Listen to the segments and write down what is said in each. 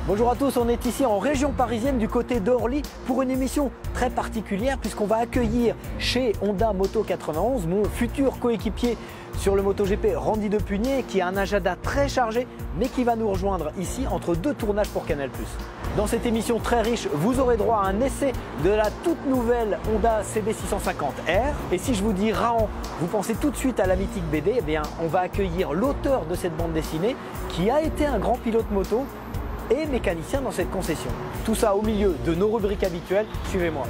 Bonjour à tous, on est ici en région parisienne du côté d'Orly pour une émission très particulière puisqu'on va accueillir chez Honda Moto 91 mon futur coéquipier sur le MotoGP, Randy Depugné, qui a un agenda très chargé mais qui va nous rejoindre ici entre deux tournages pour Canal+. Dans cette émission très riche, vous aurez droit à un essai de la toute nouvelle Honda CB650R. Et si je vous dis Raon, vous pensez tout de suite à la mythique BD, eh bien on va accueillir l'auteur de cette bande dessinée qui a été un grand pilote moto et mécanicien dans cette concession. Tout ça au milieu de nos rubriques habituelles. Suivez-moi.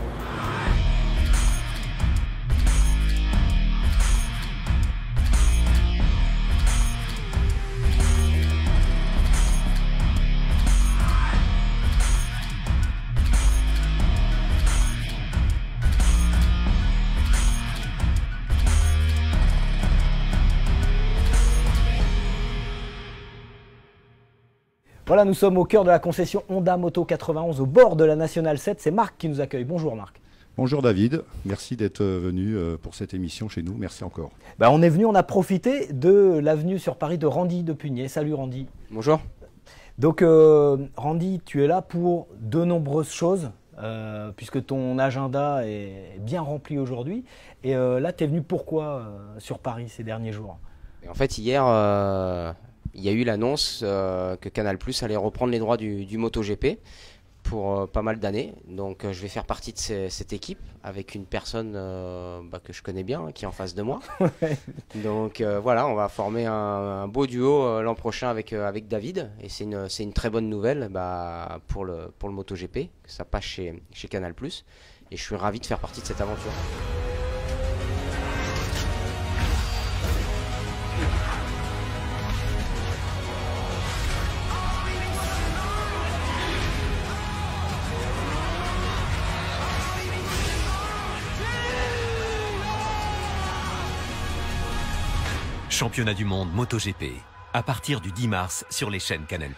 Voilà, nous sommes au cœur de la concession Honda Moto 91 au bord de la Nationale 7. C'est Marc qui nous accueille. Bonjour Marc. Bonjour David, merci d'être venu pour cette émission chez nous. Merci encore. On est venu, on a profité de l'avenue sur Paris de Randy Depugné. Salut Randy. Bonjour. Donc Randy, tu es là pour de nombreuses choses puisque ton agenda est bien rempli aujourd'hui. Et là, tu es venu pourquoi sur Paris ces derniers jours? En fait, hier, il y a eu l'annonce que Canal+ allait reprendre les droits du MotoGP pour pas mal d'années. Donc je vais faire partie de cette équipe avec une personne que je connais bien, qui est en face de moi. Donc voilà, on va former un beau duo l'an prochain avec David. Et c'est une très bonne nouvelle pour le MotoGP, que ça passe chez Canal+. Et je suis ravi de faire partie de cette aventure. Championnat du monde MotoGP, à partir du 10 mars sur les chaînes Canal+.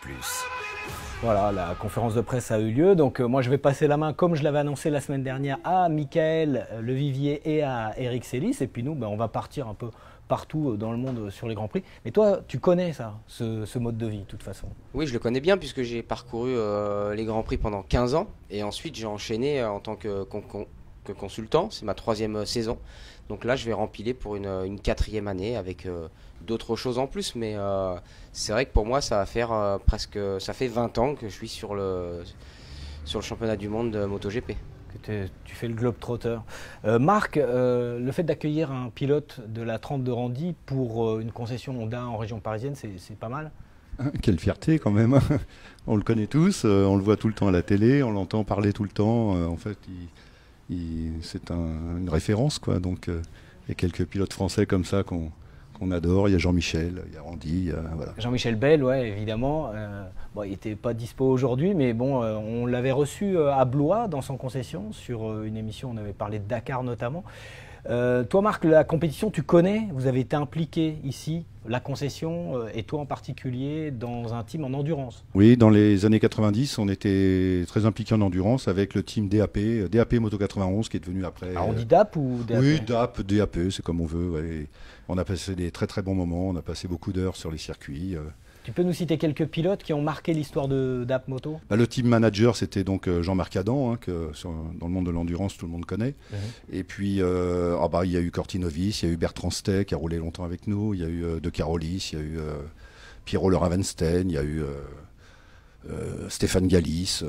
Voilà, la conférence de presse a eu lieu. Donc moi, je vais passer la main, comme je l'avais annoncé la semaine dernière, à Michael Levivier et à Eric Sélis. Et puis nous, on va partir un peu partout dans le monde sur les Grands Prix. Mais toi, tu connais ça, ce mode de vie, de toute façon? Oui, je le connais bien puisque j'ai parcouru les Grands Prix pendant 15 ans. Et ensuite, j'ai enchaîné en tant que consultant. C'est ma 3e saison. Donc là, je vais rempiler pour une 4e année avec d'autres choses en plus. Mais c'est vrai que pour moi, ça va faire ça fait 20 ans que je suis sur le championnat du monde de MotoGP. Tu fais le globe-trotter. Marc, le fait d'accueillir un pilote de la 30 de Randy pour une concession Honda en région parisienne, c'est pas mal? Quelle fierté quand même. On le connaît tous, on le voit tout le temps à la télé, on l'entend parler tout le temps. En fait, c'est une référence, quoi. Donc il y a quelques pilotes français comme ça qu'on adore. Il y a Jean-Michel, il y a Randy, voilà. Jean-Michel Bell, ouais, évidemment. Il n'était pas dispo aujourd'hui, mais bon, on l'avait reçu à Blois dans son concession sur une émission. On avait parlé de Dakar notamment. Toi, Marc, la compétition, tu connais? Vous avez été impliqué ici, la concession, et toi en particulier, dans un team en endurance. Oui, dans les années 90, on était très impliqué en endurance avec le team DAP Moto 91, qui est devenu après... Alors on dit DAP ou DAP? Oui, DAP, c'est comme on veut. Ouais. On a passé des très très bons moments, on a passé beaucoup d'heures sur les circuits. Tu peux nous citer quelques pilotes qui ont marqué l'histoire de DAP Moto? Le team manager, c'était donc Jean-Marc Adam, que dans le monde de l'endurance, tout le monde connaît. Et puis, il y a eu Cortinovis, il y a eu Bertrand Stey, qui a roulé longtemps avec nous, il y a eu De Carolis, il y a eu Pierrot Le Ravenstein, il y a eu Stéphane Galis,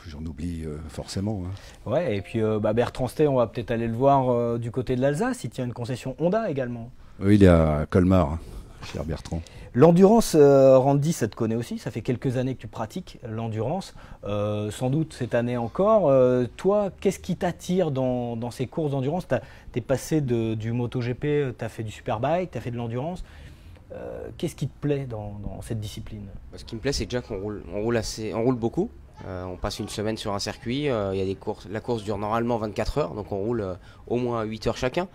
j'en oublie forcément. Ouais, et puis Bertrand Stey, on va peut-être aller le voir du côté de l'Alsace, il tient une concession Honda également. Oui, il est à Colmar, cher Bertrand. L'endurance, Randy, ça te connaît aussi, ça fait quelques années que tu pratiques l'endurance, sans doute cette année encore. Toi, qu'est-ce qui t'attire dans ces courses d'endurance? Tu es passé du MotoGP, tu as fait du Superbike, tu as fait de l'endurance. Qu'est-ce qui te plaît dans cette discipline? Ce qui me plaît, c'est déjà qu'on roule beaucoup. On passe une semaine sur un circuit, y a des courses, la course dure normalement 24 heures, donc on roule au moins 8 heures chacun.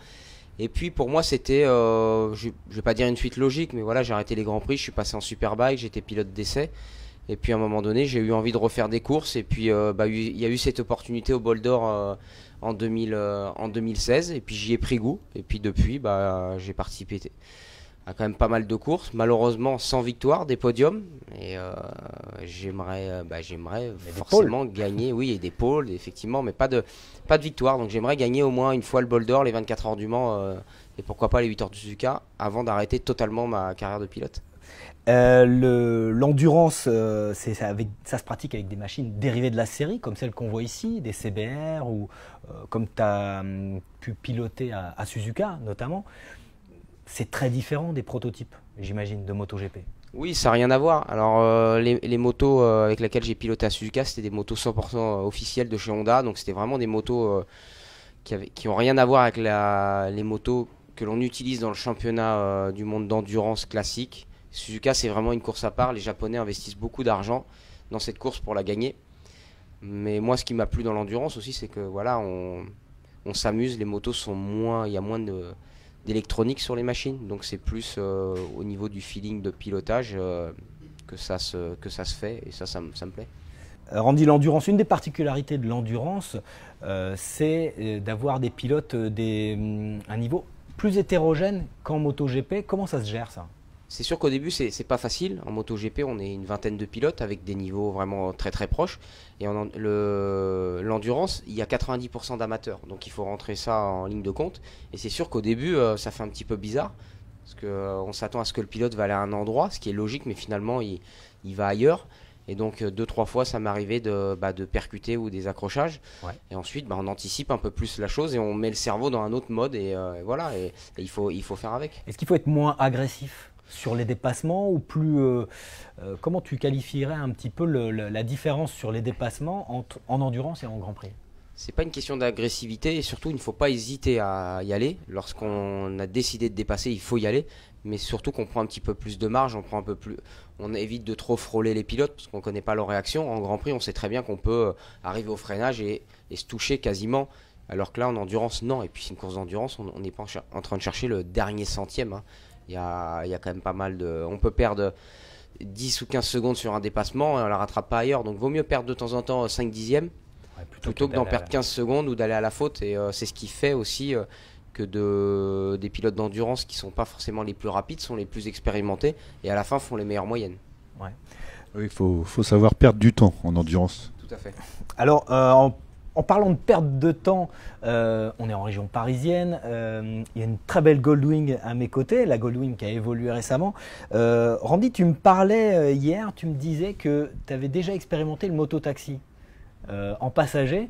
Et puis pour moi c'était, je vais pas dire une suite logique, mais voilà, j'ai arrêté les Grands Prix, je suis passé en Superbike, j'étais pilote d'essai. Et puis à un moment donné, j'ai eu envie de refaire des courses. Et puis il y a eu cette opportunité au Bol d'Or en 2016. Et puis j'y ai pris goût. Et puis depuis, j'ai participé a quand même pas mal de courses, malheureusement sans victoire, des podiums. Et j'aimerais forcément gagner, oui, et des pôles, effectivement, mais pas de victoire. Donc j'aimerais gagner au moins une fois le bol d'or, les 24 heures du Mans, et pourquoi pas les 8 heures de Suzuka, avant d'arrêter totalement ma carrière de pilote. L'endurance, ça se pratique avec des machines dérivées de la série, comme celles qu'on voit ici, des CBR, ou comme tu as pu piloter à Suzuka notamment. C'est très différent des prototypes, j'imagine, de MotoGP. Oui, ça n'a rien à voir. Alors, les motos avec lesquelles j'ai piloté à Suzuka, c'était des motos 100% officielles de chez Honda. Donc, c'était vraiment des motos qui n'ont rien à voir avec les motos que l'on utilise dans le championnat du monde d'endurance classique. Suzuka, c'est vraiment une course à part. Les Japonais investissent beaucoup d'argent dans cette course pour la gagner. Mais moi, ce qui m'a plu dans l'endurance aussi, c'est que voilà, on s'amuse. Les motos sont moins, il y a moins d'électronique sur les machines, donc c'est plus au niveau du feeling de pilotage que ça se fait, et ça me plaît. Randy, l'endurance, une des particularités de l'endurance, c'est d'avoir des pilotes un niveau plus hétérogène qu'en MotoGP. Comment ça se gère, ça ? C'est sûr qu'au début, c'est pas facile. En MotoGP, on est une vingtaine de pilotes avec des niveaux vraiment très très proches. Et l'endurance, il y a 90% d'amateurs. Donc il faut rentrer ça en ligne de compte. Et c'est sûr qu'au début, ça fait un petit peu bizarre. Parce qu'on s'attend à ce que le pilote va aller à un endroit, ce qui est logique, mais finalement, il va ailleurs. Et donc 2-3 fois, ça m'est arrivé de percuter ou des accrochages. Ouais. Et ensuite, on anticipe un peu plus la chose et on met le cerveau dans un autre mode. Et voilà, et il faut faire avec. Est-ce qu'il faut être moins agressif sur les dépassements ou plus comment tu qualifierais un petit peu la différence sur les dépassements en endurance et en Grand Prix? C'est pas une question d'agressivité et surtout il ne faut pas hésiter à y aller. Lorsqu'on a décidé de dépasser, il faut y aller, mais surtout qu'on prend un petit peu plus de marge, on évite de trop frôler les pilotes parce qu'on ne connaît pas leur réaction. En Grand Prix, on sait très bien qu'on peut arriver au freinage et se toucher quasiment, alors que là en endurance non. Et puis c'est une course d'endurance, on n'est pas en train de chercher le dernier centième, hein. Il y a quand même pas mal on peut perdre 10 ou 15 secondes sur un dépassement et on la rattrape pas ailleurs. Donc vaut mieux perdre de temps en temps 5 dixièmes plutôt que d'en perdre 15 secondes ou d'aller à la faute. Et c'est ce qui fait aussi que des pilotes d'endurance qui sont pas forcément les plus rapides sont les plus expérimentés et à la fin font les meilleures moyennes. Ouais. Oui, il faut savoir perdre du temps en endurance. Tout à fait. Alors en parlant de perte de temps, on est en région parisienne, il y a une très belle Goldwing à mes côtés, la Goldwing qui a évolué récemment. Randy, tu me parlais hier, tu me disais que tu avais déjà expérimenté le mototaxi en passager.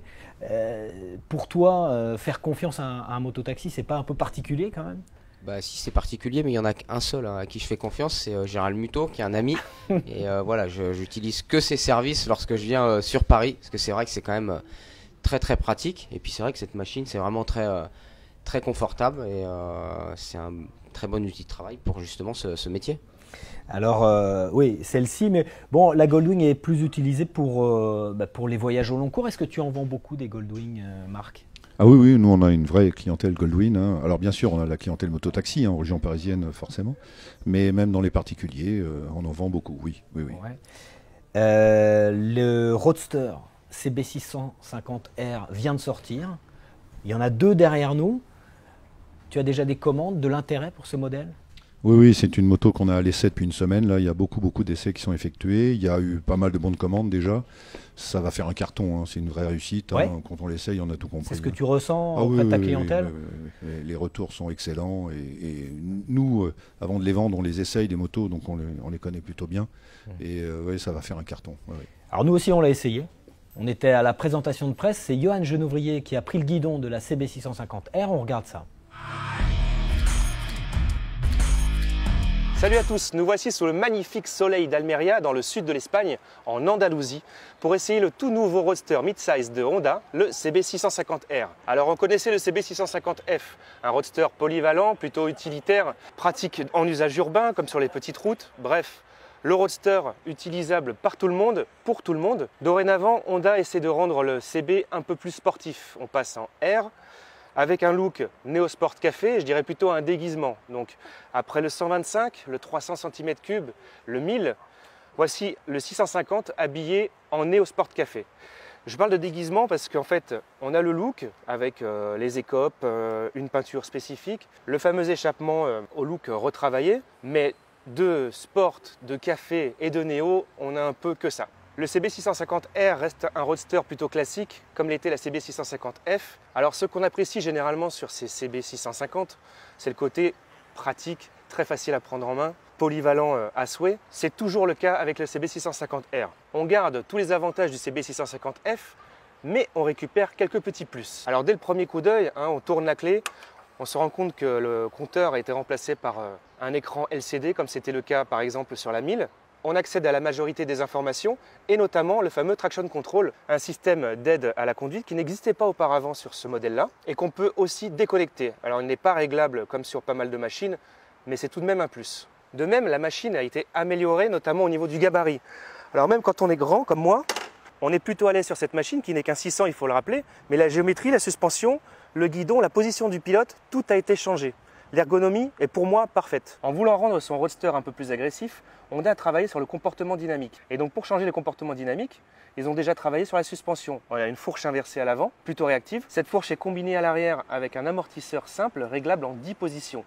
Pour toi, faire confiance à un mototaxi, c'est pas un peu particulier quand même ? Si, c'est particulier, mais il y en a qu'un seul à qui je fais confiance, c'est Gérald Muto, qui est un ami. Et voilà, j'utilise que ses services lorsque je viens sur Paris, parce que c'est vrai que c'est quand même très très pratique. Et puis c'est vrai que cette machine, c'est vraiment très, très confortable et c'est un très bon outil de travail pour justement ce métier. Alors oui, celle-ci, mais bon, la Goldwing est plus utilisée pour les voyages au long cours. Est-ce que tu en vends beaucoup des Goldwing, Marc ? Ah oui, nous on a une vraie clientèle Goldwing, hein. Alors bien sûr, on a la clientèle mototaxi, hein, en région parisienne forcément, mais même dans les particuliers, on en vend beaucoup, oui. Ouais. Le Roadster CB650R vient de sortir. Il y en a 2 derrière nous. Tu as déjà des commandes, de l'intérêt pour ce modèle ? Oui, c'est une moto qu'on a à l'essai depuis une semaine. Là, il y a beaucoup d'essais qui sont effectués. Il y a eu pas mal de bonnes commandes déjà. Ça va faire un carton, hein. C'est une vraie réussite. Ouais. Hein. Quand on l'essaye, on a tout compris. C'est ce que tu ressens auprès de ta clientèle ? Oui. Les retours sont excellents. Et nous, avant de les vendre, on les essaye, des motos, donc on les connaît plutôt bien. Et ça va faire un carton. Ouais. Alors nous aussi, on l'a essayé. On était à la présentation de presse. C'est Johan Genouvrier qui a pris le guidon de la CB650R. On regarde ça. Salut à tous, nous voici sous le magnifique soleil d'Almeria dans le sud de l'Espagne, en Andalousie, pour essayer le tout nouveau roadster mid-size de Honda, le CB650R. Alors on connaissait le CB650F, un roadster polyvalent, plutôt utilitaire, pratique en usage urbain comme sur les petites routes, bref. Le roadster utilisable par tout le monde, pour tout le monde. Dorénavant, Honda essaie de rendre le CB un peu plus sportif. On passe en R, avec un look Néo-Sport Café, je dirais plutôt un déguisement. Donc après le 125, le 300 cm3, le 1000, voici le 650 habillé en Néo-Sport Café. Je parle de déguisement parce qu'en fait, on a le look avec les écopes, une peinture spécifique, le fameux échappement au look retravaillé, mais de sport, de café et de néo, on a un peu que ça. Le CB650R reste un roadster plutôt classique, comme l'était la CB650F. Alors ce qu'on apprécie généralement sur ces CB650, c'est le côté pratique, très facile à prendre en main, polyvalent à souhait. C'est toujours le cas avec le CB650R. On garde tous les avantages du CB650F, mais on récupère quelques petits plus. Alors dès le premier coup d'œil, on tourne la clé, on se rend compte que le compteur a été remplacé par un écran LCD, comme c'était le cas par exemple sur la 1000. On accède à la majorité des informations et notamment le fameux Traction Control, un système d'aide à la conduite qui n'existait pas auparavant sur ce modèle-là et qu'on peut aussi déconnecter. Alors il n'est pas réglable comme sur pas mal de machines, mais c'est tout de même un plus. De même, la machine a été améliorée notamment au niveau du gabarit. Alors même quand on est grand comme moi, on est plutôt à l'aise sur cette machine qui n'est qu'un 600, il faut le rappeler, mais la géométrie, la suspension, le guidon, la position du pilote, tout a été changé. L'ergonomie est pour moi parfaite. En voulant rendre son roadster un peu plus agressif, Honda a travaillé sur le comportement dynamique. Et donc pour changer le comportement dynamique, ils ont déjà travaillé sur la suspension. On a une fourche inversée à l'avant, plutôt réactive. Cette fourche est combinée à l'arrière avec un amortisseur simple, réglable en 10 positions.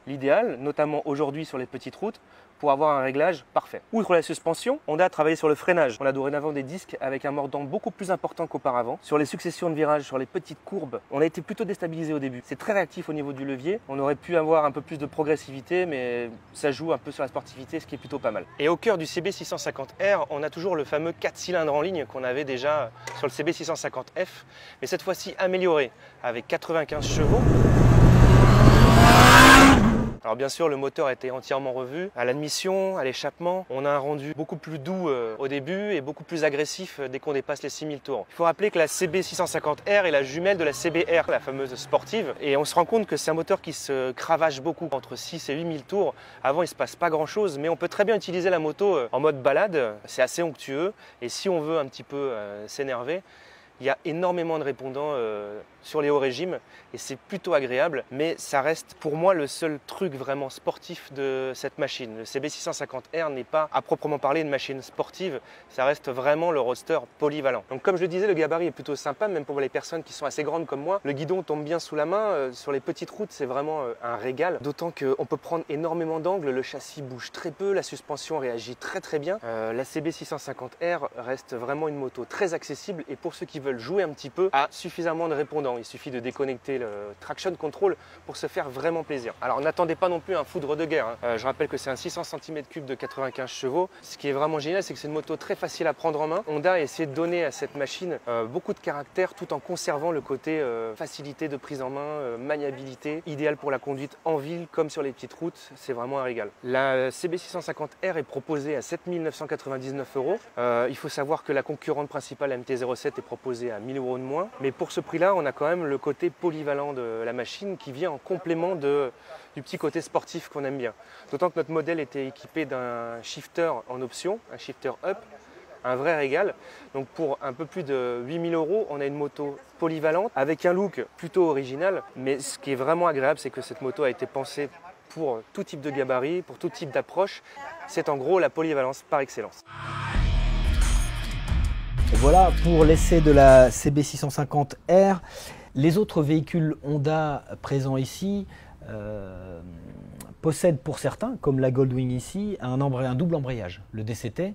L'idéal, notamment aujourd'hui sur les petites routes, pour avoir un réglage parfait. Outre la suspension, Honda a travaillé sur le freinage. On a dorénavant des disques avec un mordant beaucoup plus important qu'auparavant. Sur les successions de virages, sur les petites courbes, on a été plutôt déstabilisé au début. C'est très réactif au niveau du levier. On aurait pu avoir un peu plus de progressivité, mais ça joue un peu sur la sportivité, ce qui est plutôt pas mal. Et au cœur du CB650R, on a toujours le fameux 4 cylindres en ligne qu'on avait déjà sur le CB650F, mais cette fois-ci amélioré avec 95 chevaux. Alors bien sûr, le moteur a été entièrement revu, à l'admission, à l'échappement. On a un rendu beaucoup plus doux au début et beaucoup plus agressif dès qu'on dépasse les 6000 tours. Il faut rappeler que la CB650R est la jumelle de la CBR, la fameuse sportive. Et on se rend compte que c'est un moteur qui se cravache beaucoup, entre 6 et 8000 tours. Avant, il ne se passe pas grand-chose, mais on peut très bien utiliser la moto en mode balade. C'est assez onctueux. Et si on veut un petit peu s'énerver, il y a énormément de répondants sur les hauts régimes et c'est plutôt agréable, mais ça reste pour moi le seul truc vraiment sportif de cette machine. Le CB650R n'est pas à proprement parler une machine sportive, ça reste vraiment le roadster polyvalent. Donc comme je le disais, le gabarit est plutôt sympa, même pour les personnes qui sont assez grandes comme moi. Le guidon tombe bien sous la main, sur les petites routes c'est vraiment un régal, d'autant qu'on peut prendre énormément d'angles, le châssis bouge très peu, la suspension réagit très bien. La CB650R reste vraiment une moto très accessible et pour ceux qui veulent jouer un petit peu à suffisamment de répondants. Il suffit de déconnecter le Traction Control pour se faire vraiment plaisir. Alors n'attendez pas non plus un foudre de guerre. Je rappelle que c'est un 600 cm3 de 95 chevaux. Ce qui est vraiment génial, c'est que c'est une moto très facile à prendre en main. Honda a essayé de donner à cette machine beaucoup de caractère tout en conservant le côté facilité de prise en main, maniabilité, idéal pour la conduite en ville comme sur les petites routes. C'est vraiment un régal. La CB650R est proposée à 7 999 €. Il faut savoir que la concurrente principale, la MT-07, est proposée à 1000 € de moins. Mais pour ce prix-là, on a quand même le côté polyvalent de la machine qui vient en complément du petit côté sportif qu'on aime bien. D'autant que notre modèle était équipé d'un shifter en option, un shifter up, un vrai régal. Donc pour un peu plus de 8000 €, on a une moto polyvalente avec un look plutôt original. Mais ce qui est vraiment agréable, c'est que cette moto a été pensée pour tout type de gabarit, pour tout type d'approche. C'est en gros la polyvalence par excellence. Voilà pour l'essai de la CB650R. Les autres véhicules Honda présents ici possèdent pour certains, comme la Goldwing ici, un double embrayage, le DCT.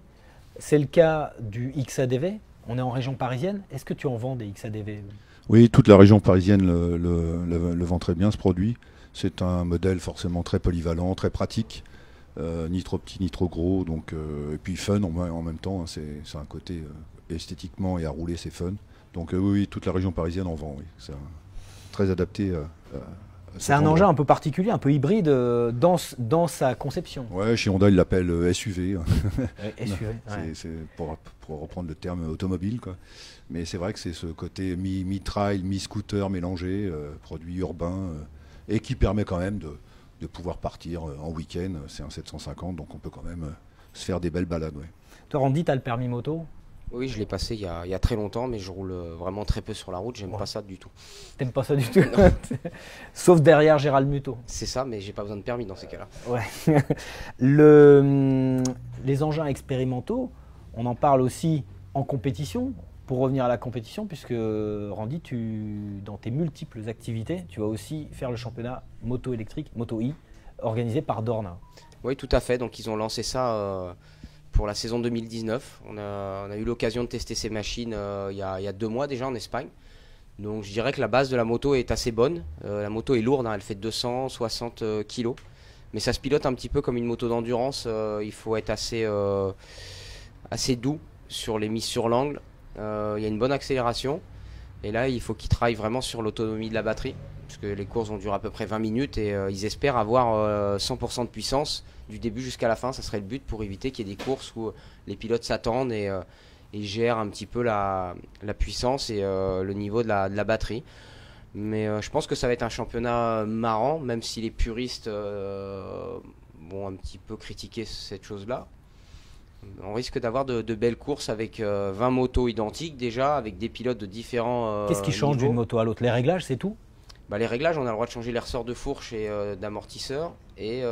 C'est le cas du XADV. On est en région parisienne. Est-ce que tu en vends des XADV? Oui, toute la région parisienne le vend très bien, ce produit. C'est un modèle forcément très polyvalent, très pratique. Ni trop petit ni trop gros, donc, et puis fun en même temps, hein, c'est un côté esthétiquement et à rouler c'est fun. Donc oui, toute la région parisienne en vend, oui. C'est très adapté c'est un engin un peu particulier, un peu hybride dans sa conception. Ouais, chez Honda ils l'appellent SUV. SUV, ouais. C'est pour reprendre le terme automobile, quoi. Mais c'est vrai que c'est ce côté mi-trail, mi-scooter mélangé, produit urbain, et qui permet quand même de pouvoir partir en week-end. C'est un 750, donc on peut quand même se faire des belles balades. Ouais. Toi Randy, tu as le permis moto? Oui, je l'ai passé il y a très longtemps, mais je roule vraiment très peu sur la route, j'aime pas ça du tout. T'aimes pas ça du tout? Sauf derrière Gérald Muto. C'est ça, mais j'ai pas besoin de permis dans ces cas-là. Ouais. Les engins expérimentaux, on en parle aussi en compétition. pour revenir à la compétition, puisque Randy, dans tes multiples activités, tu vas aussi faire le championnat moto électrique, Moto E, organisé par Dorna. Oui, tout à fait. Donc ils ont lancé ça pour la saison 2019. On a eu l'occasion de tester ces machines il y a 2 mois déjà en Espagne. Donc je dirais que la base de la moto est assez bonne. La moto est lourde, hein, elle fait 260 kg. Mais ça se pilote un petit peu comme une moto d'endurance. Il faut être assez doux sur les mises sur l'angle. Il y a une bonne accélération. Et là, il faut qu'ils travaillent vraiment sur l'autonomie de la batterie. Parce que les courses vont durer à peu près 20 minutes. Et ils espèrent avoir 100% de puissance du début jusqu'à la fin. Ça serait le but pour éviter qu'il y ait des courses où les pilotes s'attendent et gèrent un petit peu la puissance et le niveau de la batterie. Mais je pense que ça va être un championnat marrant, même si les puristes vont un petit peu critiquer cette chose-là. On risque d'avoir de belles courses avec 20 motos identiques déjà, avec des pilotes de différents Qu'est-ce qui change niveaux. d'une moto à l'autre? Les réglages, c'est tout? Les réglages, on a le droit de changer les ressorts de fourche et d'amortisseur et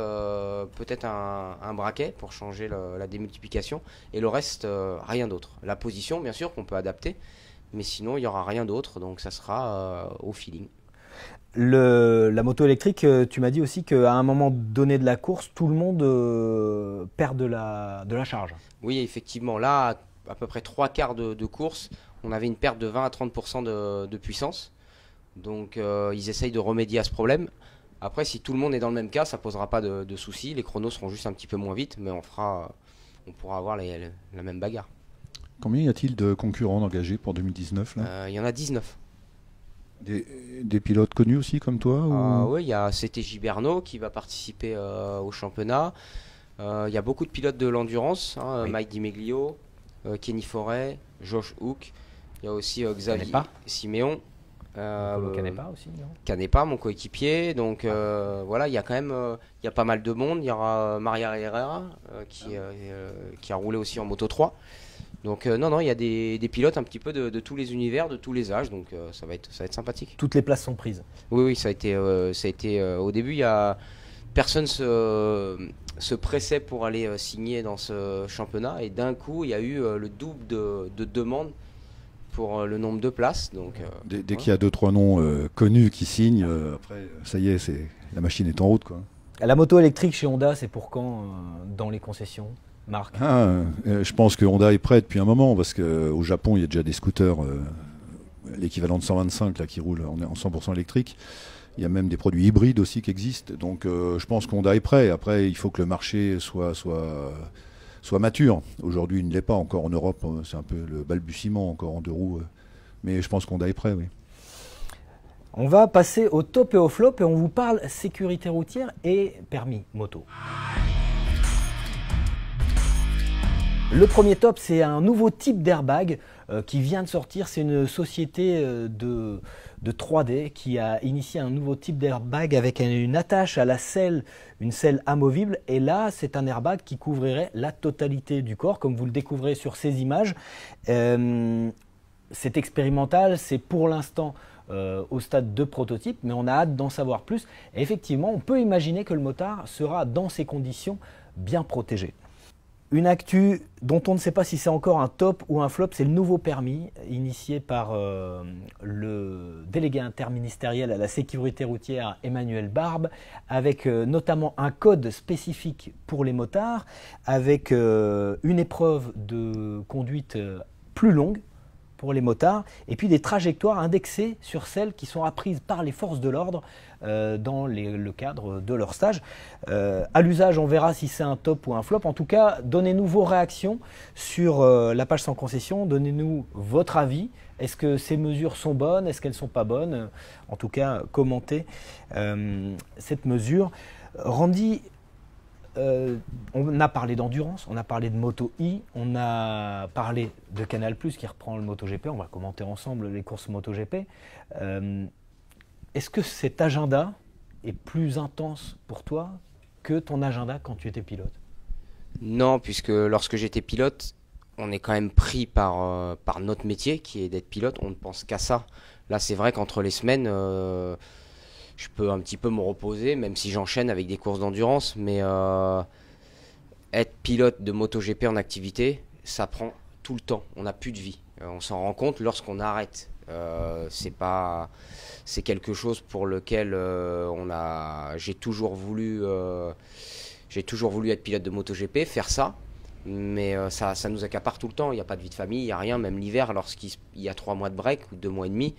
peut-être un braquet pour changer la démultiplication et le reste, rien d'autre. La position, bien sûr, qu'on peut adapter, mais sinon, il n'y aura rien d'autre, donc ça sera au feeling. La moto électrique, tu m'as dit aussi qu'à un moment donné de la course, tout le monde perd de la charge. Oui, effectivement, là, à peu près 3/4 de course, on avait une perte de 20 à 30% de puissance. Donc ils essayent de remédier à ce problème. Après, si tout le monde est dans le même cas, ça ne posera pas de soucis. Les chronos seront juste un petit peu moins vite, mais on pourra avoir la même bagarre. Combien y a-t-il de concurrents engagés pour 2019 là? Il y en a 19. Des pilotes connus aussi comme toi ou... Oui, il y a CTJ Bernot qui va participer au championnat. Il y a beaucoup de pilotes de l'endurance, hein, oui. Mike Di Meglio, Kenny Forêt, Josh Hook. Il y a aussi Xavier Siméon. Canepa aussi, non? Canepa, mon coéquipier. Donc voilà, il y a quand même il y a pas mal de monde. Il y aura Maria Herrera qui a roulé aussi en Moto 3. Donc non, il y a des pilotes un petit peu de tous les univers, de tous les âges. Donc ça va être sympathique. Toutes les places sont prises. Oui, ça a été au début, personne se pressait pour aller signer dans ce championnat. Et d'un coup, il y a eu le double de demandes pour le nombre de places. Donc, dès qu'il y a 2-3 noms connus qui signent, après, ça y est, la machine est en route, quoi. La moto électrique chez Honda, c'est pour quand dans les concessions, Marc? Je pense que Honda est prêt depuis un moment, parce qu'au Japon, il y a déjà des scooters, l'équivalent de 125 là, qui roulent en 100% électrique. Il y a même des produits hybrides aussi qui existent. Donc je pense qu'Honda est prêt. Après, il faut que le marché soit mature. Aujourd'hui, il ne l'est pas encore en Europe. C'est un peu le balbutiement encore en 2 roues. Mais je pense qu'Honda est prêt, oui. On va passer au top et au flop et on vous parle sécurité routière et permis moto. Le premier top, c'est un nouveau type d'airbag qui vient de sortir. C'est une société de 3D qui a initié un nouveau type d'airbag avec une attache à la selle, une selle amovible. Et là, c'est un airbag qui couvrirait la totalité du corps, comme vous le découvrez sur ces images. C'est expérimental, c'est pour l'instant au stade de prototype, mais on a hâte d'en savoir plus. Et effectivement, on peut imaginer que le motard sera dans ces conditions bien protégé. Une actu dont on ne sait pas si c'est encore un top ou un flop, c'est le nouveau permis initié par le délégué interministériel à la sécurité routière Emmanuel Barbe, avec notamment un code spécifique pour les motards, avec une épreuve de conduite plus longue pour les motards, et puis des trajectoires indexées sur celles qui sont apprises par les forces de l'ordre dans le cadre de leur stage. À l'usage, on verra si c'est un top ou un flop. En tout cas, donnez-nous vos réactions sur la page sans concession, donnez-nous votre avis. Est-ce que ces mesures sont bonnes? Est-ce qu'elles ne sont pas bonnes? En tout cas, commentez cette mesure. Randy, on a parlé d'endurance, on a parlé de Moto E, on a parlé de Canal+, qui reprend le MotoGP. On va commenter ensemble les courses MotoGP. Est-ce que cet agenda est plus intense pour toi que ton agenda quand tu étais pilote? Non, puisque lorsque j'étais pilote, on est quand même pris par notre métier qui est d'être pilote. On ne pense qu'à ça. Là, c'est vrai qu'entre les semaines, je peux un petit peu me reposer, même si j'enchaîne avec des courses d'endurance. Mais être pilote de MotoGP en activité, ça prend tout le temps. On n'a plus de vie. On s'en rend compte lorsqu'on arrête. C'est quelque chose pour lequel j'ai toujours voulu être pilote de MotoGP, faire ça. Mais ça nous accapare tout le temps. Il n'y a pas de vie de famille, il n'y a rien. Même l'hiver, lorsqu'il y a 3 mois de break ou 2 mois et demi,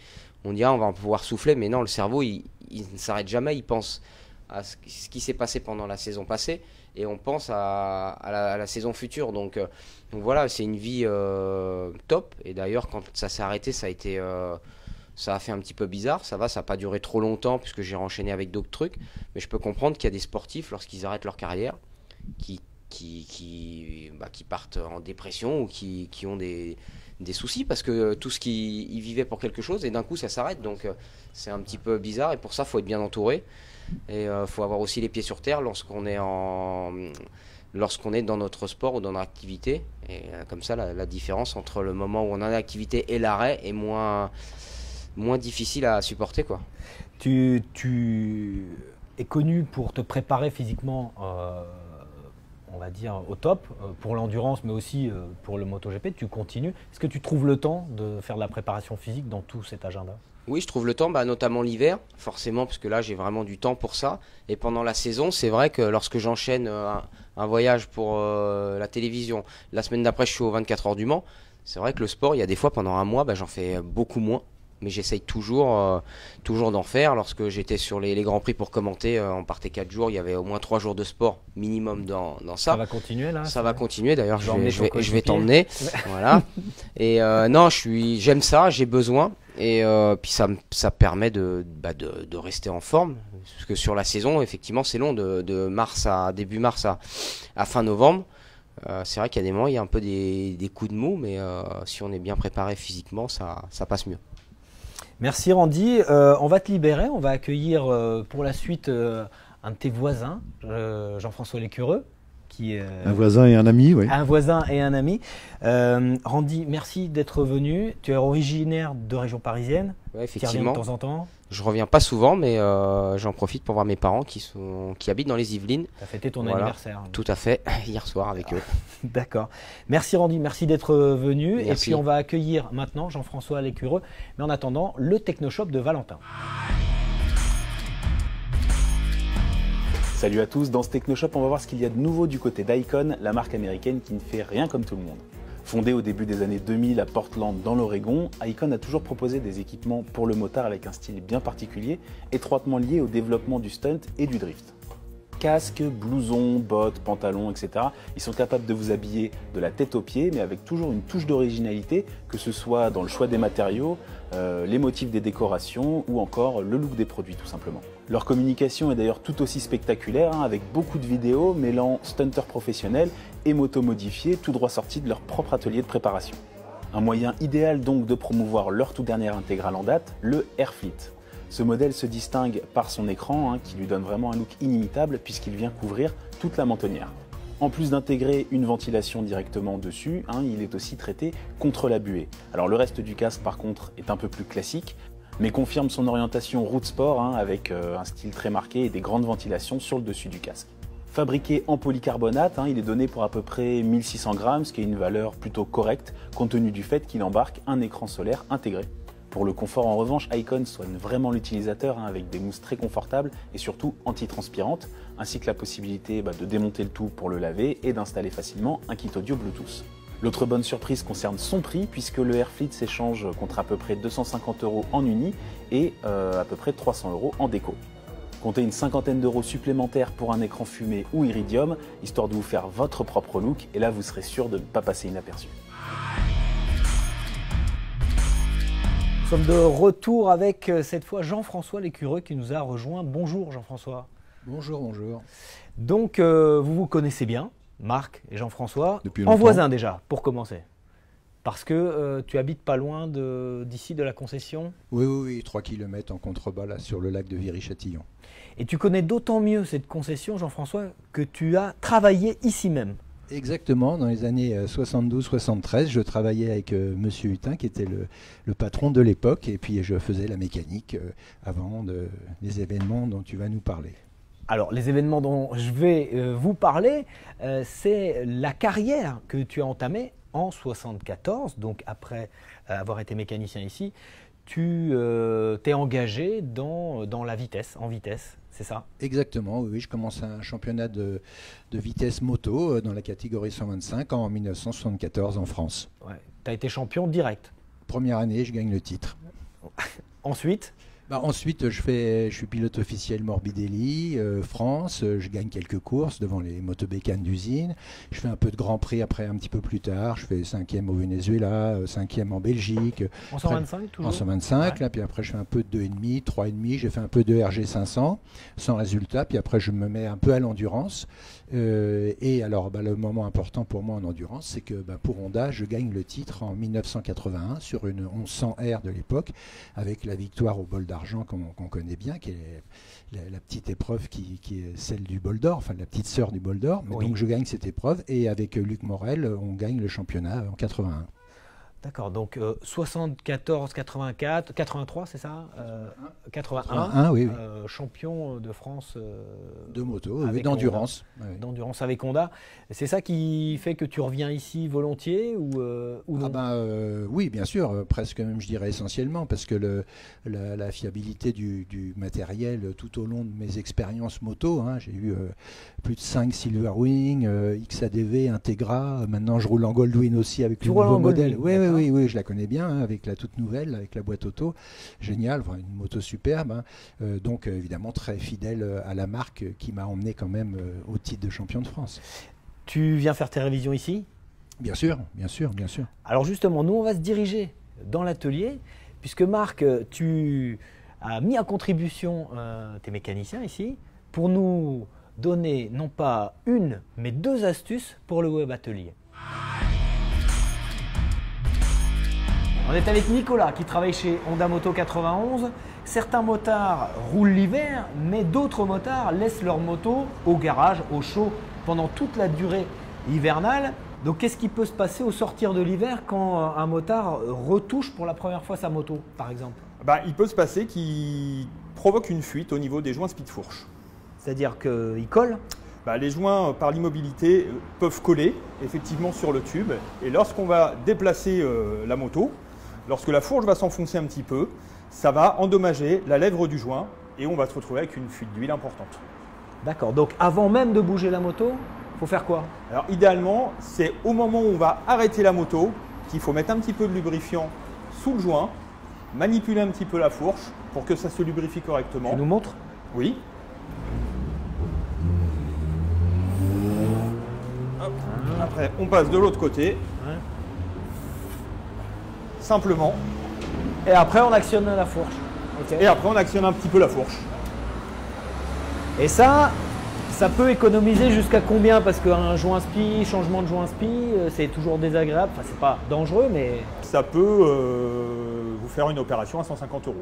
on dit on va pouvoir souffler. Mais non, le cerveau, il ne s'arrête jamais. Il pense à ce qui s'est passé pendant la saison passée et on pense à la saison future. Donc voilà, c'est une vie top. Et d'ailleurs, quand ça s'est arrêté, ça a fait un petit peu bizarre. Ça n'a pas duré trop longtemps puisque j'ai enchaîné avec d'autres trucs. Mais je peux comprendre qu'il y a des sportifs, lorsqu'ils arrêtent leur carrière, qui partent en dépression ou qui ont des soucis parce que tout ce qu'ils vivaient pour quelque chose et d'un coup ça s'arrête. Donc c'est un petit peu bizarre et pour ça il faut être bien entouré et il faut avoir aussi les pieds sur terre lorsqu'on est dans notre sport ou dans notre activité. Et comme ça la différence entre le moment où on est en activité et l'arrêt est moins difficile à supporter, quoi. Tu es connu pour te préparer physiquement on va dire au top, pour l'endurance mais aussi pour le MotoGP. Tu continues. Est-ce que tu trouves le temps de faire de la préparation physique dans tout cet agenda? Oui, je trouve le temps, notamment l'hiver, forcément, parce que là j'ai vraiment du temps pour ça. Et pendant la saison, c'est vrai que lorsque j'enchaîne un voyage pour la télévision, la semaine d'après je suis aux 24 heures du Mans, c'est vrai que le sport, il y a des fois pendant un mois, j'en fais beaucoup moins. Mais j'essaye toujours d'en faire. Lorsque j'étais sur les Grands Prix pour commenter, on partait 4 jours, il y avait au moins 3 jours de sport minimum dans ça. Ça va continuer là? Ça va continuer, d'ailleurs je vais t'emmener. Voilà. Et non, j'aime ça, j'ai besoin. Et puis ça permet de rester en forme. Parce que sur la saison, effectivement, c'est long, de début mars à fin novembre. C'est vrai qu'il y a des moments, il y a un peu des coups de mou, mais si on est bien préparé physiquement, ça passe mieux. Merci Randy. On va te libérer, on va accueillir pour la suite un de tes voisins, Jean-François Lécureux. Un voisin et un ami, oui. Un voisin et un ami. Randy, merci d'être venu. Tu es originaire de région parisienne. Oui, effectivement. Tu reviens de temps en temps. Je reviens pas souvent, mais j'en profite pour voir mes parents qui habitent dans les Yvelines. Tu as fêté ton anniversaire. Tout à fait, hier soir avec eux. D'accord. Merci Randy, merci d'être venu. Merci. Et puis on va accueillir maintenant Jean-François Lécureux. Mais en attendant, le Technoshop de Valentin. Salut à tous, dans ce Technoshop, on va voir ce qu'il y a de nouveau du côté d'Icon, la marque américaine qui ne fait rien comme tout le monde. Fondée au début des années 2000 à Portland dans l'Oregon, Icon a toujours proposé des équipements pour le motard avec un style bien particulier, étroitement lié au développement du stunt et du drift. Casques, blousons, bottes, pantalons, etc. Ils sont capables de vous habiller de la tête aux pieds, mais avec toujours une touche d'originalité, que ce soit dans le choix des matériaux, les motifs des décorations ou encore le look des produits tout simplement. Leur communication est d'ailleurs tout aussi spectaculaire, avec beaucoup de vidéos mêlant stunters professionnels et motos modifiées, tout droit sortis de leur propre atelier de préparation. Un moyen idéal donc de promouvoir leur tout dernière intégrale en date, le Airfleet. Ce modèle se distingue par son écran qui lui donne vraiment un look inimitable puisqu'il vient couvrir toute la mentonnière. En plus d'intégrer une ventilation directement dessus, il est aussi traité contre la buée. Alors le reste du casque par contre est un peu plus classique, mais confirme son orientation route sport avec un style très marqué et des grandes ventilations sur le dessus du casque. Fabriqué en polycarbonate, il est donné pour à peu près 1600 grammes, ce qui est une valeur plutôt correcte compte tenu du fait qu'il embarque un écran solaire intégré. Pour le confort en revanche, Icon soigne vraiment l'utilisateur avec des mousses très confortables et surtout anti-transpirantes, ainsi que la possibilité de démonter le tout pour le laver et d'installer facilement un kit audio Bluetooth. L'autre bonne surprise concerne son prix puisque le Airfleet s'échange contre à peu près 250 € en uni et à peu près 300 € en déco. Comptez une cinquantaine d'euros supplémentaires pour un écran fumé ou iridium, histoire de vous faire votre propre look et là vous serez sûr de ne pas passer inaperçu. Nous sommes de retour avec cette fois Jean-François Lécureux qui nous a rejoint. Bonjour Jean-François. Bonjour, bonjour. Donc vous vous connaissez bien, Marc et Jean-François, Depuis en longtemps. voisin déjà, pour commencer. Parce que tu habites pas loin d'ici de la concession. Oui, 3 km en contrebas là, sur le lac de Viry-Châtillon. Et tu connais d'autant mieux cette concession, Jean-François, que tu as travaillé ici même. Exactement, dans les années 72-73, je travaillais avec Monsieur Hutin, qui était le patron de l'époque, et puis je faisais la mécanique avant des événements dont tu vas nous parler. Alors, les événements dont je vais vous parler, c'est la carrière que tu as entamée en 74, donc après avoir été mécanicien ici, tu t'es engagé dans la vitesse, en vitesse, c'est ça? Exactement, oui, je commence un championnat de vitesse moto dans la catégorie 125 en 1974 en France. Ouais. Tu as été champion direct. Première année, je gagne le titre. Ensuite? Ensuite, je suis pilote officiel Morbidelli, France, je gagne quelques courses devant les motobécanes d'usine. Je fais un peu de Grand Prix après un petit peu plus tard. Je fais 5e au Venezuela, 5e en Belgique. En 125 toujours? En 125, ouais. Là, puis après je fais un peu de 2,5, 3,5, j'ai fait un peu de RG 500, sans résultat. Puis après je me mets un peu à l'endurance. Et alors le moment important pour moi en endurance, c'est que pour Honda, je gagne le titre en 1981 sur une 1100R de l'époque, avec la victoire au bol d'argent qu'on connaît bien, qui est la petite épreuve qui est celle du bol d'or, enfin la petite sœur du bol d'or. Oui. Donc je gagne cette épreuve et avec Luc Morel, on gagne le championnat en 81. D'accord, donc 74, 84, 83, c'est ça 81, oui. Champion de France de moto, avec d'endurance. Honda, d'endurance avec Honda. C'est ça qui fait que tu reviens ici volontiers ou non? Oui, bien sûr, presque même je dirais essentiellement, parce que la fiabilité du matériel tout au long de mes expériences moto, j'ai eu plus de 5 Silverwing, XADV, Integra, maintenant je roule en Goldwing aussi avec le nouveau modèle. Oui, je la connais bien, avec la toute nouvelle, avec la boîte auto, génial, une moto superbe, donc évidemment très fidèle à la marque qui m'a emmené quand même au titre de champion de France. Tu viens faire tes révisions ici? Bien sûr, bien sûr. Alors justement, nous on va se diriger dans l'atelier, puisque Marc, tu as mis à contribution tes mécaniciens ici, pour nous donner non pas une, mais 2 astuces pour le web atelier. On est avec Nicolas qui travaille chez Honda Moto 91. Certains motards roulent l'hiver, mais d'autres motards laissent leur moto au garage, au chaud, pendant toute la durée hivernale. Donc qu'est-ce qui peut se passer au sortir de l'hiver quand un motard retouche pour la première fois sa moto, par exemple? Il peut se passer qu'il provoque une fuite au niveau des joints speed-fourche. C'est-à-dire qu'il colle? Les joints, par l'immobilité, peuvent coller effectivement sur le tube. Et lorsqu'on va déplacer la moto, lorsque la fourche va s'enfoncer un petit peu, ça va endommager la lèvre du joint et on va se retrouver avec une fuite d'huile importante. D'accord, donc avant même de bouger la moto, il faut faire quoi? Alors idéalement, c'est au moment où on va arrêter la moto qu'il faut mettre un petit peu de lubrifiant sous le joint, manipuler un petit peu la fourche pour que ça se lubrifie correctement. Tu nous montres? Oui. Hop. Après, on passe de l'autre côté. Ouais. Simplement. Et après, on actionne la fourche. Okay. Et après, on actionne un petit peu la fourche. Et ça peut économiser jusqu'à combien? Parce qu'un joint spi, changement de joint spi, c'est toujours désagréable. Enfin, c'est pas dangereux, mais... Ça peut vous faire une opération à 150 €.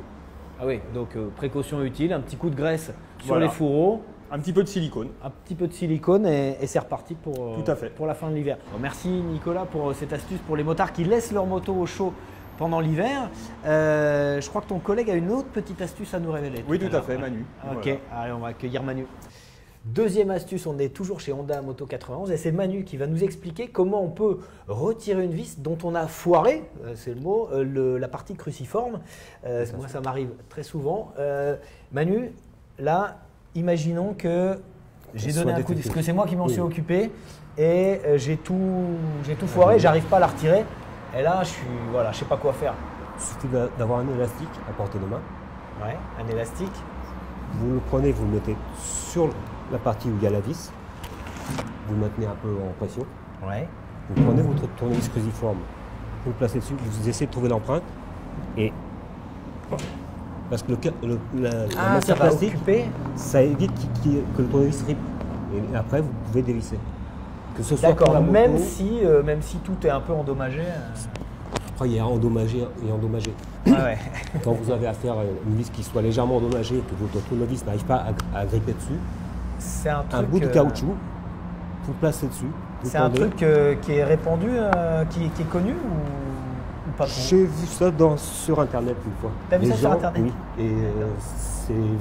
Ah oui, donc précaution utile, un petit coup de graisse sur les fourreaux. Un petit peu de silicone. Un petit peu de silicone et c'est reparti pour, tout à fait. Pour la fin de l'hiver. Bon, merci Nicolas pour cette astuce pour les motards qui laissent leur moto au chaud pendant l'hiver. Je crois que ton collègue a une autre petite astuce à nous révéler. Oui, tout à fait, Manu. Ok, voilà. allez, on va accueillir Manu. Deuxième astuce, on est toujours chez Honda Moto 91 et c'est Manu qui va nous expliquer comment on peut retirer une vis dont on a foiré, c'est le mot, la partie cruciforme. Moi, ça m'arrive très souvent. Manu, là, imaginons que j'ai donné un coup, parce que c'est moi qui m'en suis occupé et j'ai tout foiré, j'arrive pas à la retirer. Et là, je sais pas quoi faire. Il suffit d'avoir un élastique à portée de main. Ouais, un élastique. Vous le prenez, vous le mettez sur la partie où il y a la vis. Vous le maintenez un peu en pression. Ouais. Vous prenez votre tournevis cruciforme, vous le placez dessus, vous essayez de trouver l'empreinte et parce que la matière plastique, ça évite que le tournevis rippe. Et après, vous pouvez dévisser. Que ce soit pour la moto, même si tout est un peu endommagé. Après, il y a endommagé et endommagé. Ouais. Quand vous avez affaire à une vis qui soit légèrement endommagée et que votre tournevis n'arrive pas à gripper dessus, c'est un bout de caoutchouc, vous le placez dessus. C'est un truc qui est répandu, qui est connu ou trop? J'ai vu ça sur Internet une fois. T'as vu ça sur Internet? Oui, et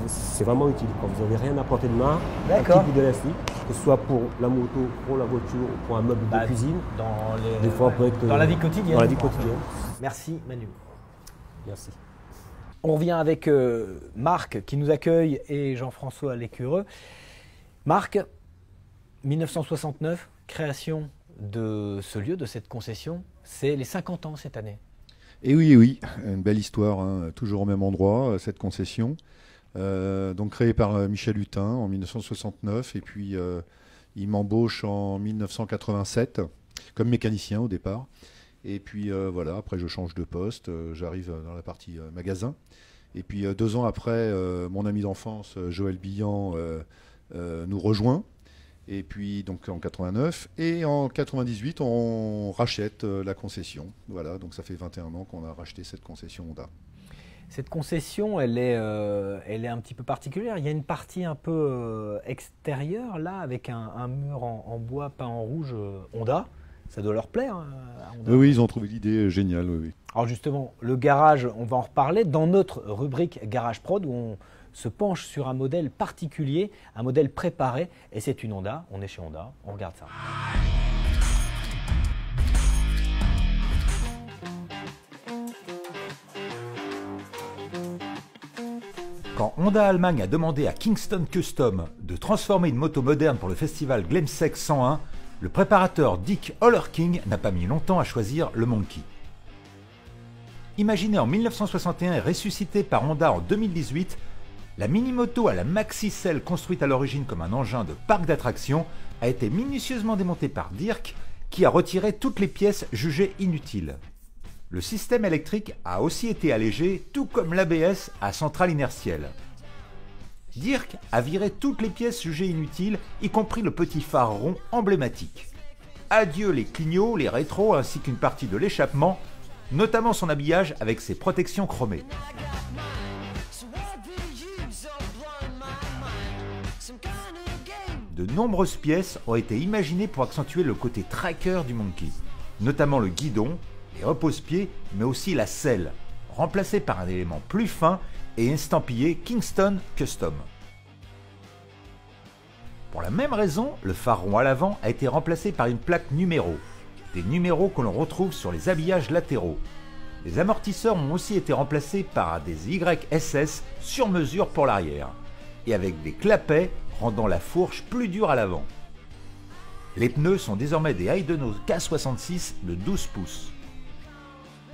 c'est vraiment utile. Quand vous n'avez rien à porter de main, un D'accord. petit bout d'élastique, que ce soit pour la moto, pour la voiture, ou pour un meuble de cuisine. Des fois, on peut être, dans la vie quotidienne. Dans la vie quotidienne. Merci Manu. Merci. On revient avec Marc qui nous accueille et Jean-François Lécureux. Marc, 1969, création de ce lieu, de cette concession, c'est les 50 ans cette année. Et oui, une belle histoire, hein, toujours au même endroit, cette concession. Donc créée par Michel Hutin en 1969, et puis il m'embauche en 1987 comme mécanicien au départ. Et puis voilà, après je change de poste, j'arrive dans la partie magasin. Et puis 2 ans après, mon ami d'enfance, Joël Billan, nous rejoint. Et puis donc en 89 et en 98 on rachète la concession. Voilà, donc ça fait 21 ans qu'on a racheté cette concession Honda. Cette concession, elle est un petit peu particulière. Il y a une partie un peu extérieure là, avec un mur en bois peint en rouge Honda. Ça doit leur plaire. À Honda. Oui, ils ont trouvé l'idée géniale. Oui. Alors justement, le garage, on va en reparler dans notre rubrique Garage Prod où on se penche sur un modèle particulier, un modèle préparé, et c'est une Honda. On est chez Honda, on regarde ça. Quand Honda Allemagne a demandé à Kingston Custom de transformer une moto moderne pour le festival Glemsec 101, le préparateur Dick Hollerking n'a pas mis longtemps à choisir le Monkey. Imaginée en 1961 et ressuscitée par Honda en 2018, la mini-moto à la maxi-selle construite à l'origine comme un engin de parc d'attractions a été minutieusement démontée par Dirk qui a retiré toutes les pièces jugées inutiles. Le système électrique a aussi été allégé, tout comme l'ABS à centrale inertielle. Dirk a viré toutes les pièces jugées inutiles, y compris le petit phare rond emblématique. Adieu les clignots, les rétros ainsi qu'une partie de l'échappement, notamment son habillage avec ses protections chromées. De nombreuses pièces ont été imaginées pour accentuer le côté tracker du Monkey, notamment le guidon, les repose-pieds, mais aussi la selle, remplacée par un élément plus fin et estampillé Kingston Custom. Pour la même raison, le phare rond à l'avant a été remplacé par une plaque numéro, des numéros que l'on retrouve sur les habillages latéraux. Les amortisseurs ont aussi été remplacés par des YSS sur mesure pour l'arrière, et avec des clapets rendant la fourche plus dure à l'avant. Les pneus sont désormais des Heidenau K66 de 12 pouces.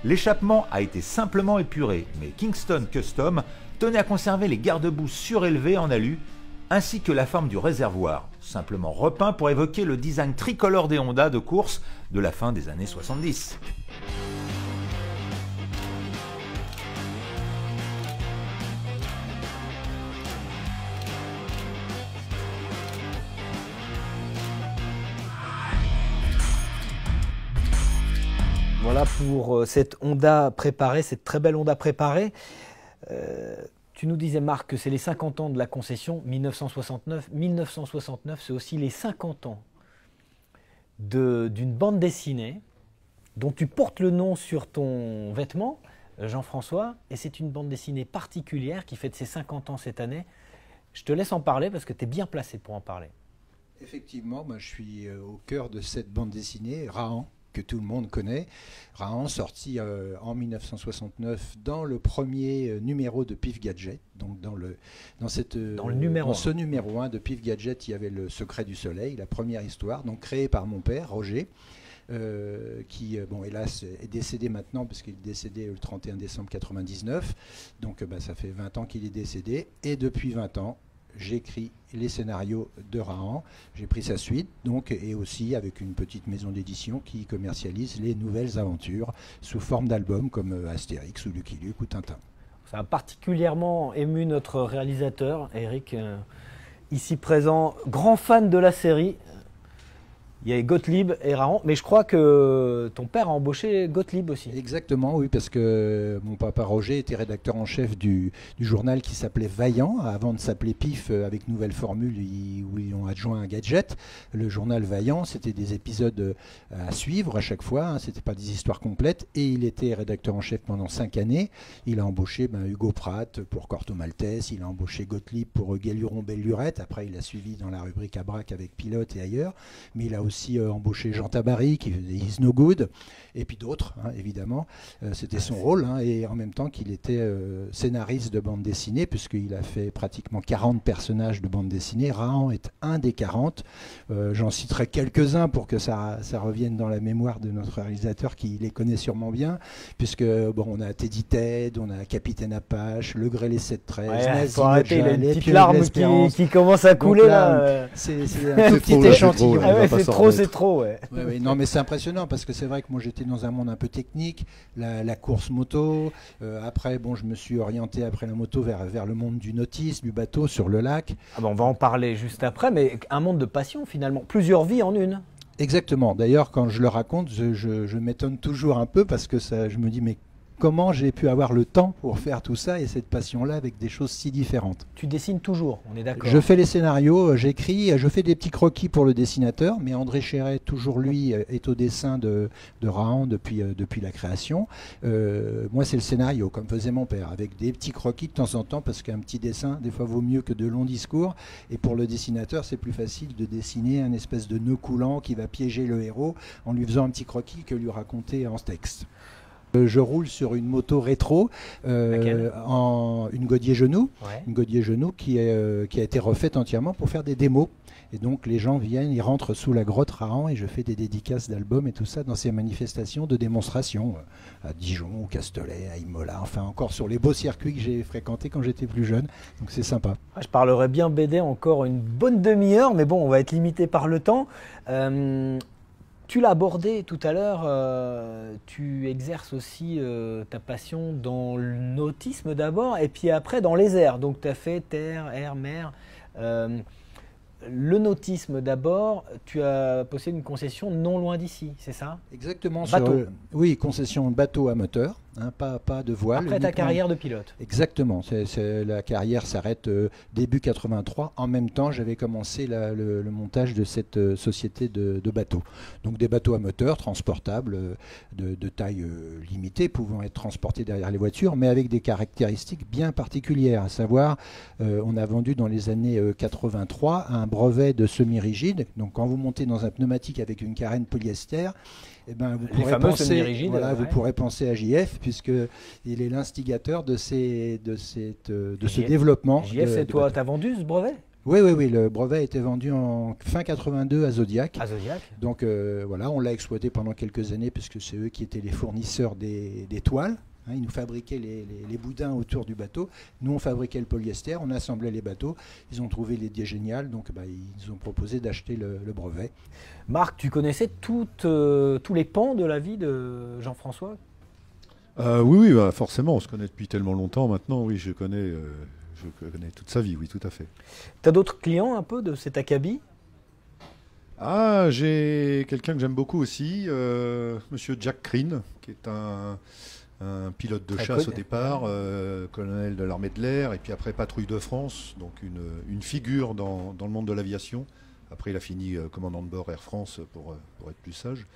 L'échappement a été simplement épuré, mais Kingston Custom tenait à conserver les garde-boue surélevés en alu, ainsi que la forme du réservoir, simplement repeint pour évoquer le design tricolore des Honda de course de la fin des années 70. Voilà pour cette Honda préparée, cette très belle Honda préparée. Tu nous disais, Marc, que c'est les 50 ans de la concession, 1969. 1969, c'est aussi les 50 ans d'une bande dessinée dont tu portes le nom sur ton vêtement, Jean-François, et c'est une bande dessinée particulière qui fête ses 50 ans cette année. Je te laisse en parler parce que tu es bien placé pour en parler. Effectivement, moi je suis au cœur de cette bande dessinée, Rahan, que tout le monde connaît. Rahan, sorti en 1969 dans le premier numéro de Pif Gadget. Donc dans ce numéro 1 de Pif Gadget, il y avait le Secret du Soleil, la première histoire, donc créée par mon père, Roger, qui, hélas, est décédé maintenant, parce qu'il est décédé le 31 décembre 1999. Donc ça fait 20 ans qu'il est décédé. Et depuis 20 ans, j'écris les scénarios de Rahan, j'ai pris sa suite, donc, et aussi avec une petite maison d'édition qui commercialise les nouvelles aventures sous forme d'albums comme Astérix ou Lucky Luke ou Tintin. Ça a particulièrement ému notre réalisateur, Eric, ici présent, grand fan de la série. Il y a Gottlieb et Rahan, mais je crois que ton père a embauché Gottlieb aussi. Exactement, oui, parce que mon papa Roger était rédacteur en chef du journal qui s'appelait Vaillant, avant de s'appeler Pif avec nouvelle formule où ils ont adjoint un gadget. Le journal Vaillant, c'était des épisodes à suivre à chaque fois, hein, c'était pas des histoires complètes, et il était rédacteur en chef pendant 5 années. Il a embauché Hugo Pratt pour Corto Maltese, il a embauché Gottlieb pour Galuron-Bellurette, après il a suivi dans la rubrique à Braque avec Pilote et ailleurs, mais il a aussi embauché Jean Tabary qui faisait Is No Good, et puis d'autres, hein, évidemment. C'était son rôle, hein, et en même temps qu'il était scénariste de bande dessinée, puisqu'il a fait pratiquement 40 personnages de bande dessinée. Rahan est un des 40. J'en citerai quelques-uns pour que ça revienne dans la mémoire de notre réalisateur qui les connaît sûrement bien, puisque on a Teddy Ted, on a Capitaine Apache, Le Grêlé 713, faut arrêter, il a une petite larme qui commence à couler là. C'est un tout petit échantillon. C'est trop. Non, mais c'est impressionnant parce que c'est vrai que moi j'étais dans un monde un peu technique, la course moto. Après, je me suis orienté après la moto vers le monde du nautisme, du bateau sur le lac. On va en parler juste après, mais un monde de passion finalement, plusieurs vies en une. Exactement. D'ailleurs, quand je le raconte, je m'étonne toujours un peu parce que je me dis mais comment j'ai pu avoir le temps pour faire tout ça et cette passion-là avec des choses si différentes. Tu dessines toujours, on est d'accord. Je fais les scénarios, j'écris, je fais des petits croquis pour le dessinateur, mais André Chéret, toujours lui, est au dessin de Rahan depuis la création. Moi, c'est le scénario, comme faisait mon père, avec des petits croquis de temps en temps, parce qu'un petit dessin, des fois, vaut mieux que de longs discours. Et pour le dessinateur, c'est plus facile de dessiner un espèce de nœud coulant qui va piéger le héros en lui faisant un petit croquis que lui raconter en texte. Je roule sur une moto rétro, une Godier Genou, une Godier Genou qui a été refaite entièrement pour faire des démos. Et donc les gens viennent, ils rentrent sous la grotte Rahan et je fais des dédicaces d'albums et tout ça dans ces manifestations de démonstration à Dijon, au Castellet, à Imola, enfin encore sur les beaux circuits que j'ai fréquentés quand j'étais plus jeune. Donc c'est sympa. Je parlerais bien BD encore une bonne demi-heure, mais on va être limité par le temps. Tu l'as abordé tout à l'heure, tu exerces aussi ta passion dans le nautisme d'abord et puis après dans les airs. Donc tu as fait terre, air, mer. Le nautisme d'abord, tu as possédé une concession non loin d'ici, c'est ça? Exactement. Bateau. Oui, concession bateau à moteur, hein, pas de voile. Après ta carrière de pilote. Exactement. La carrière s'arrête début 83. En même temps, j'avais commencé le montage de cette société de bateaux. Donc des bateaux à moteur transportables de taille limitée, pouvant être transportés derrière les voitures, mais avec des caractéristiques bien particulières. À savoir, on a vendu dans les années 83 un brevet de semi-rigide. Donc quand vous montez dans un pneumatique avec une carène polyester, vous pourrez penser à JF, puisqu'il est l'instigateur de ce développement. JF, c'est toi, tu as vendu ce brevet? Oui, le brevet a été vendu en fin 82 à Zodiac. Donc on l'a exploité pendant quelques années, puisque c'est eux qui étaient les fournisseurs des toiles. Ils nous fabriquaient les boudins autour du bateau. Nous, on fabriquait le polyester, on assemblait les bateaux. Ils ont trouvé l'idée géniale, donc ils ont proposé d'acheter le brevet. Marc, tu connaissais tous les pans de la vie de Jean-François? Oui, forcément. On se connaît depuis tellement longtemps maintenant. Oui, je connais toute sa vie, oui, tout à fait. Tu as d'autres clients un peu de cet acabit? J'ai quelqu'un que j'aime beaucoup aussi, Monsieur Jack Crean, qui est un pilote de chasse au départ, colonel de l'armée de l'air, et puis après patrouille de France, donc une figure dans le monde de l'aviation. Après, il a fini commandant de bord Air France pour être plus sage.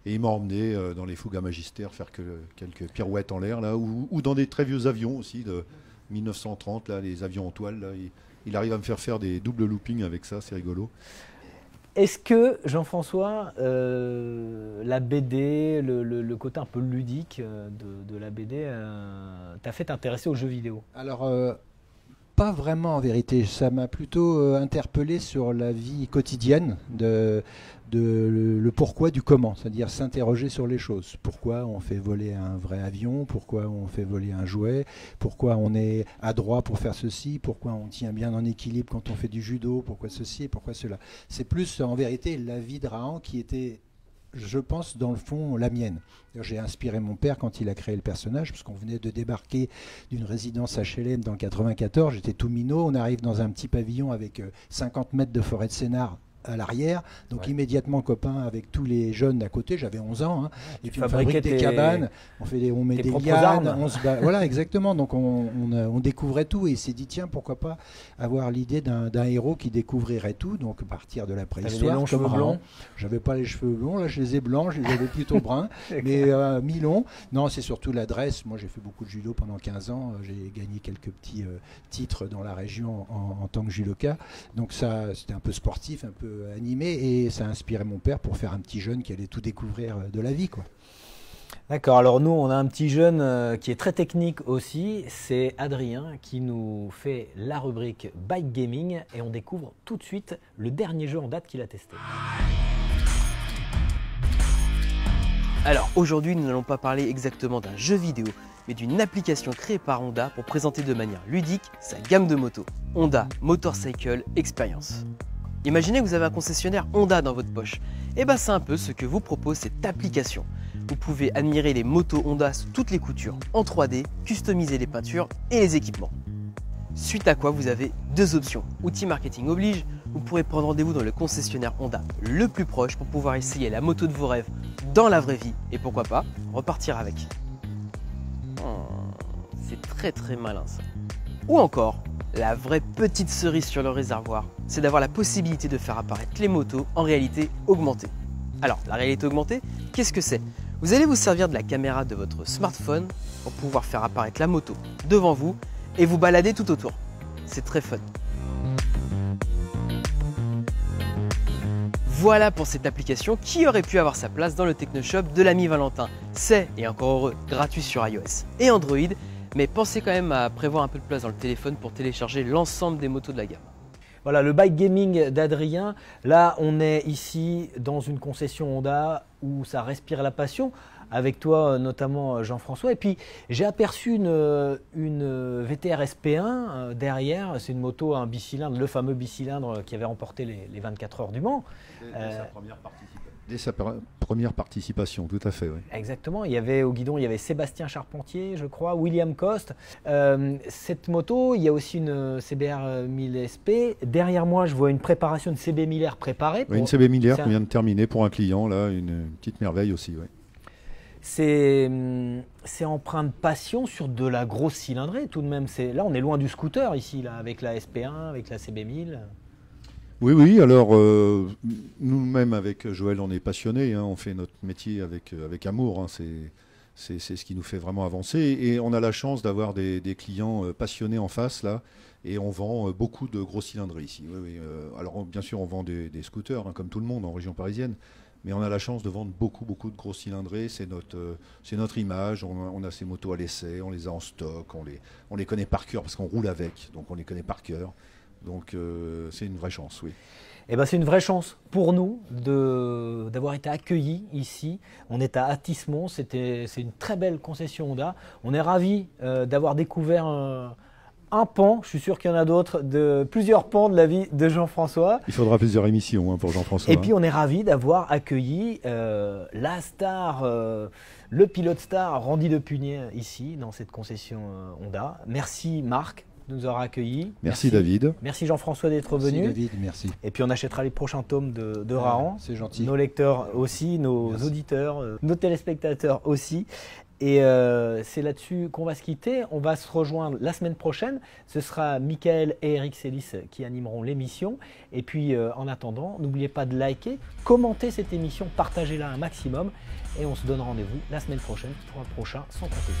Et il m'a emmené dans les fougas magistères faire quelques pirouettes en l'air, là, ou dans des très vieux avions aussi de 1930, là, les avions en toile. Là, il arrive à me faire des doubles loopings avec ça, c'est rigolo. Est-ce que, Jean-François, la BD, le côté un peu ludique de la BD, t'a fait t'intéresser aux jeux vidéo? Alors, pas vraiment en vérité. Ça m'a plutôt interpellé sur la vie quotidienne, le pourquoi du comment, c'est-à-dire s'interroger sur les choses. Pourquoi on fait voler un vrai avion? Pourquoi on fait voler un jouet? Pourquoi on est adroit pour faire ceci? Pourquoi on tient bien en équilibre quand on fait du judo? Pourquoi ceci et pourquoi cela? C'est plus en vérité la vie de Rahan qui était, je pense, dans le fond, la mienne. J'ai inspiré mon père quand il a créé le personnage, parce qu'on venait de débarquer d'une résidence HLM dans 94, j'étais tout minot, on arrive dans un petit pavillon avec 50 mètres de forêt de Sénart à l'arrière, donc Ouais. immédiatement copain avec tous les jeunes d'à côté, j'avais 11 ans, hein, et puis on fabriquais fabrique des tes- cabanes, on met tes des propres lianes, armes. voilà exactement, donc on découvrait tout et il s'est dit tiens pourquoi pas avoir l'idée d'un héros qui découvrirait tout, donc partir de la T'avais préhistoire. des longs cheveux Raon. blonds. J'avais pas les cheveux blonds, là je les ai blancs, je les avais plutôt bruns, mais mi-longs. Non, c'est surtout l'adresse, moi j'ai fait beaucoup de judo pendant 15 ans, j'ai gagné quelques petits titres dans la région en tant que judoka, donc ça c'était un peu sportif, un peu animé et ça a inspiré mon père pour faire un petit jeune qui allait tout découvrir de la vie, quoi. D'accord, alors nous on a un petit jeune qui est très technique aussi, c'est Adrien qui nous fait la rubrique Bike Gaming et on découvre tout de suite le dernier jeu en date qu'il a testé. Alors aujourd'hui, nous n'allons pas parler exactement d'un jeu vidéo, mais d'une application créée par Honda pour présenter de manière ludique sa gamme de motos. Honda Motorcycle Experience. Imaginez que vous avez un concessionnaire Honda dans votre poche. Et bien c'est un peu ce que vous propose cette application. Vous pouvez admirer les motos Honda sous toutes les coutures en 3D, customiser les peintures et les équipements. Suite à quoi vous avez deux options. Outils marketing oblige, vous pourrez prendre rendez-vous dans le concessionnaire Honda le plus proche pour pouvoir essayer la moto de vos rêves dans la vraie vie et pourquoi pas repartir avec. C'est très malin ça. Ou encore, la vraie petite cerise sur le réservoir, c'est d'avoir la possibilité de faire apparaître les motos en réalité augmentée. Alors, la réalité augmentée, qu'est-ce que c'est? Vous allez vous servir de la caméra de votre smartphone pour pouvoir faire apparaître la moto devant vous et vous balader tout autour. C'est très fun. Voilà pour cette application qui aurait pu avoir sa place dans le Technoshop de l'ami Valentin. C'est, et encore heureux, gratuit sur iOS et Android, mais pensez quand même à prévoir un peu de place dans le téléphone pour télécharger l'ensemble des motos de la gamme. Voilà le bike gaming d'Adrien. Là, on est ici dans une concession Honda où ça respire la passion. Avec toi, notamment Jean-François. Et puis, j'ai aperçu une VTR SP1 derrière. C'est une moto, un bicylindre, le fameux bicylindre qui avait remporté les 24 heures du Mans. Dès sa première participation, tout à fait. Oui. Exactement. Il y avait au guidon, il y avait Sébastien Charpentier, je crois, William Coste. Cette moto, il y a aussi une CBR 1000 SP. Derrière moi, je vois une préparation de CB 1000R préparée. Oui, une CB 1000R qu'on vient de terminer pour un client, là, une petite merveille aussi. Oui. C'est empreint de passion sur de la grosse cylindrée tout de même. Là, on est loin du scooter ici, là, avec la SP1, avec la CB1000. Oui, alors nous-mêmes avec Joël, on est passionnés, hein, on fait notre métier avec amour, hein, c'est ce qui nous fait vraiment avancer et on a la chance d'avoir des clients passionnés en face là et on vend beaucoup de gros cylindrées ici. Oui. Alors bien sûr on vend des scooters hein, comme tout le monde en région parisienne, mais on a la chance de vendre beaucoup de gros cylindrées, c'est notre image, on a ces motos à l'essai, on les a en stock, on les connaît par cœur parce qu'on roule avec, donc on les connaît par cœur. Donc c'est une vraie chance, oui. Eh ben, c'est une vraie chance pour nous d'avoir été accueillis ici. On est à Athis-Mons, c'est une très belle concession Honda. On est ravis d'avoir découvert un pan, je suis sûr qu'il y en a d'autres, de plusieurs pans de la vie de Jean-François. Il faudra plusieurs émissions hein, pour Jean-François. Et puis on est ravis d'avoir accueilli la star, le pilote star Randy Depugné ici dans cette concession Honda. Merci Marc de nous avoir accueillis. Merci David. Merci Jean-François d'être venu. Merci David, merci. Et puis on achètera les prochains tomes de Raon. C'est gentil. Nos lecteurs aussi, nos auditeurs, nos téléspectateurs aussi. Et c'est là-dessus qu'on va se quitter. On va se rejoindre la semaine prochaine. Ce sera Michael et Eric Sélis qui animeront l'émission. Et puis en attendant, n'oubliez pas de liker, commenter cette émission, partagez-la un maximum. Et on se donne rendez-vous la semaine prochaine pour un prochain Sans Concession.